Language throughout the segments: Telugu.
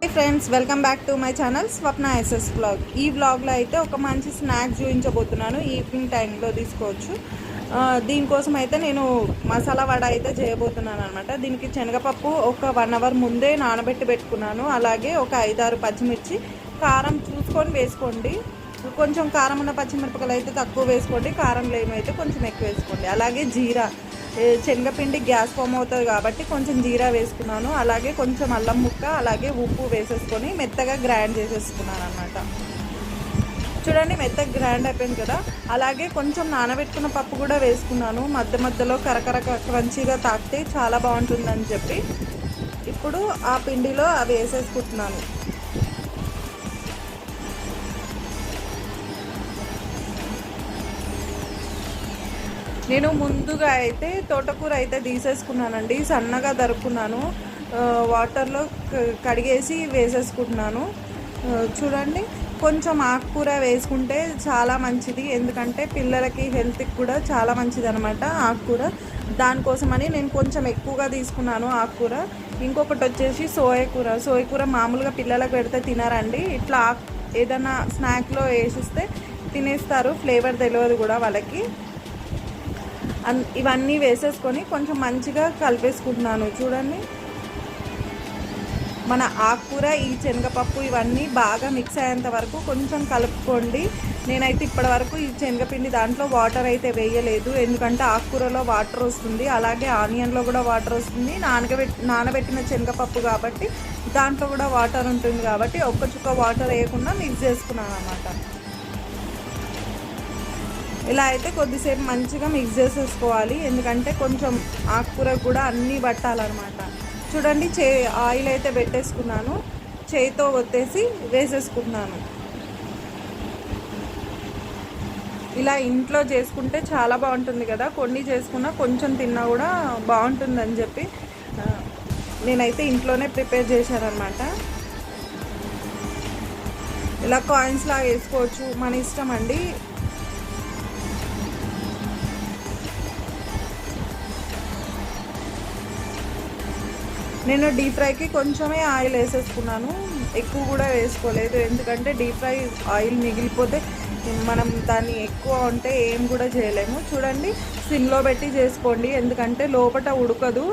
Hi friends, welcome back to my channel Swapna SS vlog. ఈ వ్లాగ్లో అయితే ఒక మంచి స్నాక్ చూపించబోతున్నాను. ఈవినింగ్ టైంలో తీసుకోవచ్చు. దీనికోసం అయితే నేను మసాలా వడ అయితే చేయబోతున్నాను అనమాట. దీనికి శనగపప్పు ఒక 1 అవర్ ముందే నానబెట్టి పెట్టుకున్నాను. అలాగే ఒక 5-6 పచ్చిమిర్చి, కారం చూసుకొని వేసుకోండి. కొంచెం కారం ఉన్న పచ్చిమిరపకాయలు అయితే తక్కువ వేసుకోండి, కారం లేమైతే కొంచెం ఎక్కువ వేసుకోండి. అలాగే జీరా, శనగపిండి గ్యాస్ ఫామ్ అవుతుంది కాబట్టి కొంచెం జీరా వేసుకున్నాను. అలాగే కొంచెం అల్లం ముక్క, అలాగే ఉప్పు వేసేసుకొని మెత్తగా గ్రైండ్ చేసేసుకున్నాను అనమాట. చూడండి, మెత్తగా గ్రైండ్ అయిపోయింది కదా. అలాగే కొంచెం నానబెట్టుకున్న పప్పు కూడా వేసుకున్నాను. మధ్య మధ్యలో కరకర క్రంచీగా తాకితే చాలా బాగుంటుందని చెప్పి ఇప్పుడు ఆ పిండిలో అవి వేసేసుకుంటున్నాను. నేను ముందుగా అయితే తోటకూర అయితే తీసేసుకున్నానండి. సన్నగా దరుకున్నాను, వాటర్లో కడిగేసి వేసేసుకుంటున్నాను. చూడండి, కొంచెం ఆకుకూర వేసుకుంటే చాలా మంచిది, ఎందుకంటే పిల్లలకి హెల్త్కి కూడా చాలా మంచిది అనమాట ఆకుకూర. దానికోసమని నేను కొంచెం ఎక్కువగా తీసుకున్నాను ఆకుకూర. ఇంకొకటి వచ్చేసి సోయకూర మామూలుగా పిల్లలకు పెడితే తినారండి. ఇట్లా ఏదైనా స్నాక్లో వేసిస్తే తినేస్తారు, ఫ్లేవర్ తెలియదు కూడా వాళ్ళకి. ఇవన్నీ వేసేసుకొని కొంచెం మంచిగా కలిపేసుకుంటున్నాను. చూడండి, మన ఆకుకూర, ఈ శనగపప్పు ఇవన్నీ బాగా మిక్స్ అయ్యేంత వరకు కొంచెం కలుపుకోండి. నేనైతే ఇప్పటి వరకు ఈ శనగపిండి దాంట్లో వాటర్ అయితే వేయలేదు, ఎందుకంటే ఆకుకూరలో వాటర్ వస్తుంది, అలాగే ఆనియన్లో కూడా వాటర్ వస్తుంది. నానబెట్టిన శనగపప్పు కాబట్టి దాంట్లో కూడా వాటర్ ఉంటుంది కాబట్టి ఒక్క చుక్క వాటర్ వేయకుండా మిక్స్ చేసుకున్నాను అన్నమాట. ఇలా అయితే కొద్దిసేపు మంచిగా మిక్స్ చేసేసుకోవాలి, ఎందుకంటే కొంచెం ఆకుకూర కూడా అన్నీ పట్టాలన్నమాట. చూడండి, ఆయిల్ అయితే పెట్టేసుకున్నాను, చేయితో ఒత్తేసి వేసేసుకుంటున్నాను. ఇలా ఇంట్లో చేసుకుంటే చాలా బాగుంటుంది కదా. కొన్ని చేసుకున్నా కొంచెం తిన్నా కూడా బాగుంటుందని చెప్పి నేనైతే ఇంట్లోనే ప్రిపేర్ చేశానన్నమాట. ఇలా కాయిన్స్ లాగా వేసుకోవచ్చు, మన ఇష్టం అండి. నేను డీప్ ఫ్రైకి కొంచెమే ఆయిల్ వేసేసుకున్నాను, ఎక్కువ కూడా వేసుకోలేదు, ఎందుకంటే డీప్ ఫ్రై ఆయిల్ మిగిలిపోతే మనం దాన్ని ఎక్కువ ఉంటే ఏం కూడా చేయలేము. చూడండి, సిమ్లో పెట్టి చేసుకోండి, ఎందుకంటే లోపల ఉడకదు,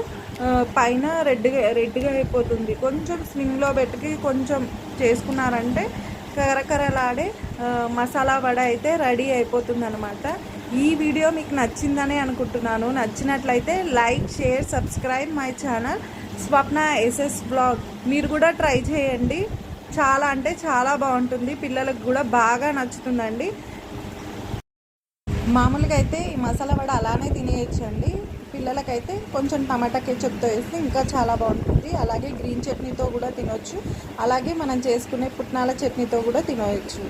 పైన రెడ్గా అయిపోతుంది. కొంచెం సిమ్లో పెట్టి కొంచెం చేసుకున్నారంటే కరకరలాడే మసాలా వడ అయితే రెడీ అయిపోతుంది అనమాట. ఈ వీడియో మీకు నచ్చిందని అనుకుంటున్నాను. నచ్చినట్లయితే like, share, subscribe my channel Swapna SS blog. మీరు కూడా ట్రై చేయండి, చాలా అంటే చాలా బాగుంటుంది, పిల్లలకు కూడా బాగా నచ్చుతుందండి. మామూలుగా అయితే ఈ మసాలా వడ అలానే తినేయచ్చండి, పిల్లలకైతే కొంచెం టమాటా కెచప్తో వేస్తే ఇంకా చాలా బాగుంటుంది. అలాగే గ్రీన్ చట్నీతో కూడా తినొచ్చు, అలాగే మనం చేసుకునే పుట్నాల చట్నీతో కూడా తినవచ్చు.